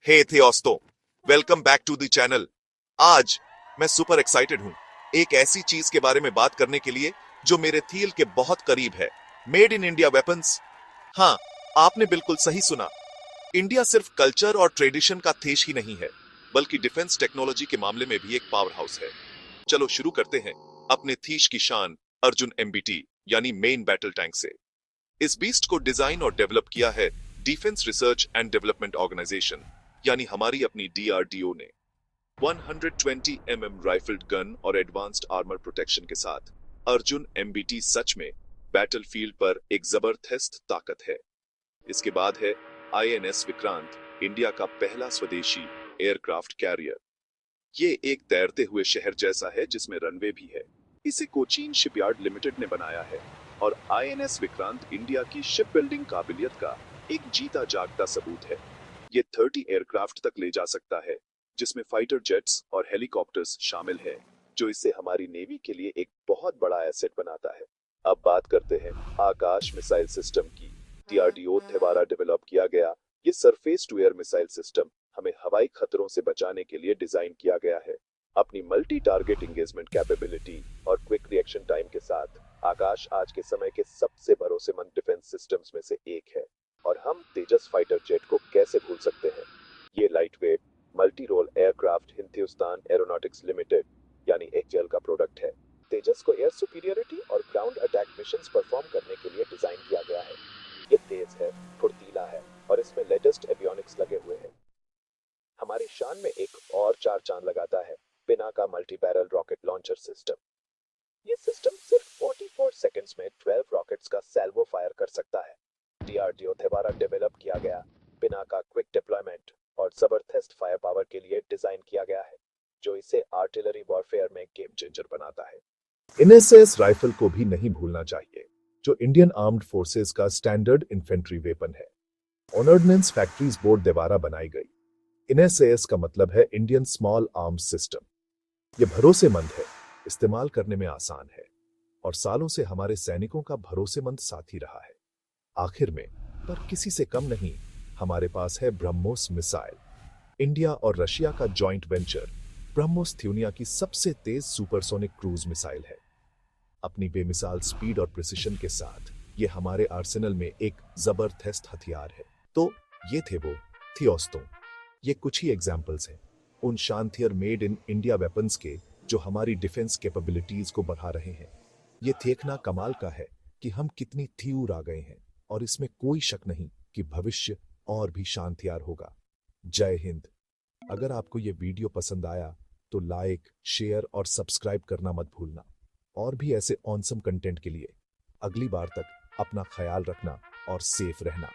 हे दोस्तों, welcome back to the channel. आज मैं सुपर एक्साइटेड हूं एक ऐसी चीज के बारे में बात करने के लिए जो मेरे थील के बहुत करीब है। Made in India weapons. हाँ, आपने बिल्कुल सही सुना। इंडिया सिर्फ कल्चर और ट्रेडिशन का देश ही नहीं है, बल्कि डिफेंस टेक्नोलॉजी के मामले में भी एक पावर हाउस है। चलो शुरू करते हैं अपने थीश की शान अर्जुन एमबीटी यानी मेन बैटल टैंक से। इस बीस्ट को डिजाइन और डेवलप किया है defence research and development organisation यानी हमारी अपनी डीआरडीओ ने। 120 राइफल्ड गन और एडवांस्ड आर्मर प्रोटेक्शन के साथ अर्जुन एमबीटी सच में बैटलफील्ड पर एक जबरदस्त ताकत है। इसके बाद है आईएनएस विक्रांत, इंडिया का पहला स्वदेशी एयरक्राफ्ट कैरियर। ये एक तैरते हुए शहर जैसा है जिसमें रनवे भी है। इसे कोचीन शिपयार्ड लिमिटेड ने बनाया है और आईएनएस विक्रांत इंडिया की शिप बिल्डिंग काबिलियत का एक जीता जागता सबूत है। ये 30 एयरक्राफ्ट तक ले जा सकता है, जिसमें फाइटर जेट्स और हेलीकॉप्टर्स शामिल हैं, जो इसे हमारी नेवी के लिए एक बहुत बड़ा एसेट बनाता है। अब बात करते हैं आकाश मिसाइल सिस्टम की। डीआरडीओ द्वारा डेवलप किया गया ये surface to air missile system हमें हवाई खतरों से बचाने के लिए डिजाइन किया गया है। अपनी मल्टी टारगेट एंगेजमेंट कैपेबिलिटी और क्विक रिएक्शन टाइम के साथ आकाश आज के समय के सबसे भरोसेमंद डिफेंस सिस्टम्स में से एक है। और हम तेजस फाइटर जेट को कैसे भूल सकते हैं। ये lightweight multi role aircraft Hindustan aeronautics limited यानी एचएएल का प्रोडक्ट है। तेजस को एयर सुपीरियरिटी और ग्राउंड अटैक मिशंस परफॉर्म करने के लिए डिजाइन किया गया है। ये तेज है, फुर्तीला है और इसमें लेटेस्ट एवियोनिक्स लगे हुए हैं। हमारी शान में एक और चार चांद लगाता है Pinaka multi barrel rocket launcher system. ये सिस्टम सिर्फ 44 सेकंड्स में 12 रॉकेट्स का सैल्वो फायर कर सकता है। डीआरडीओ द्वारा डेवलप किया गया पिनाका क्विक डिप्लॉयमेंट और जबरदस्त फायर पावर के लिए डिजाइन किया गया है, जो इसे आर्टिलरी वॉरफेयर में गेम चेंजर बनाता है। एनएसएस राइफल को भी नहीं भूलना चाहिए, जो इंडियन आर्म्ड फोर्सेस का स्टैंडर्ड इन्फेंट्री वेपन है। ऑर्डिनेंस फैक्ट्रीज बोर्ड द्वारा बनाई गई एनएसएस का मतलब है इंडियन स्मॉल आर्म्स सिस्टम। ये भरोसेमंद है, इस्तेमाल करने में आसान है और सालों से हमारे सैनिकों का भरोसेमंद साथी रहा है। आखिर में, पर किसी से कम नहीं, हमारे पास है ब्रह्मोस मिसाइल। इंडिया और रशिया का जॉइंट वेंचर ब्रह्मोस दुनिया की सबसे तेज सुपरसोनिक क्रूज मिसाइल है। अपनी बेमिसाल स्पीड और प्रिसिशन के साथ ये हमारे आर्सेनल में एक जबरदस्त हथियार है। तो ये थे वो थियोस्तों। ये कुछ ही एग्जाम्पल्स हैं उन शानथियर मेड इन इंडिया वेपन्स के जो हमारी डिफेंस कैपेबिलिटीज को बढ़ा रहे हैं। ये देखना कमाल का है कि हम कितनी थियूर आ गए हैं और इसमें कोई शक नहीं कि भविष्य और भी शानथियार होगा। जय हिंद। अगर आपको ये वीडियो पसंद आया तो लाइक, शेयर और सब्सक्राइब करना मत भूलना। और भी ऐसे ऑनसम कंटेंट के लिए अगली बार तक अपना ख्याल रखना और सेफ रहना।